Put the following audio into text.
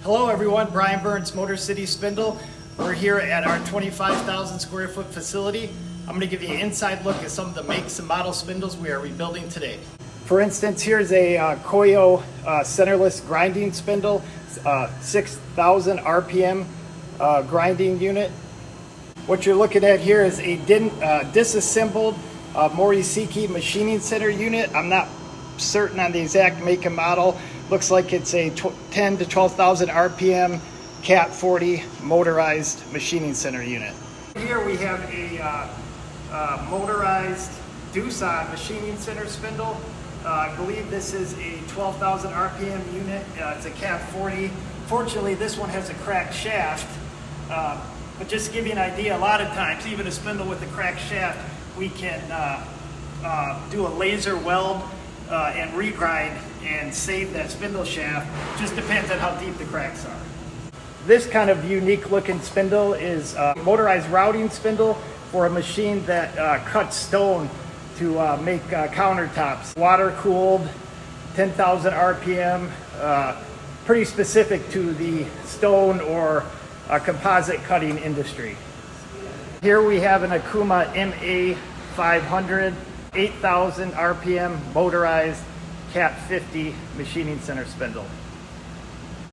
Hello everyone, Brian Burns, Motor City Spindle. We're here at our 25,000 square foot facility. I'm going to give you an inside look at some of the makes and model spindles we are rebuilding today. For instance, here's a Koyo centerless grinding spindle, 6,000 RPM grinding unit. What you're looking at here is a disassembled Mori Seiki Machining Center unit. I'm not certain on the exact make and model. Looks like it's a 10 to 12,000 RPM Cat 40 motorized machining center unit. Here we have a motorized Doosan machining center spindle. I believe this is a 12,000 RPM unit. It's a Cat 40. Fortunately, this one has a cracked shaft. But just to give you an idea, a lot of times, even a spindle with a cracked shaft, we can do a laser weld and regrind and save that spindle shaft. Just depends on how deep the cracks are. This kind of unique looking spindle is a motorized routing spindle for a machine that cuts stone to make countertops. Water cooled, 10,000 RPM, pretty specific to the stone or composite cutting industry. Here we have an Okuma MA 500, 8,000 RPM motorized Cat 50 machining center spindle.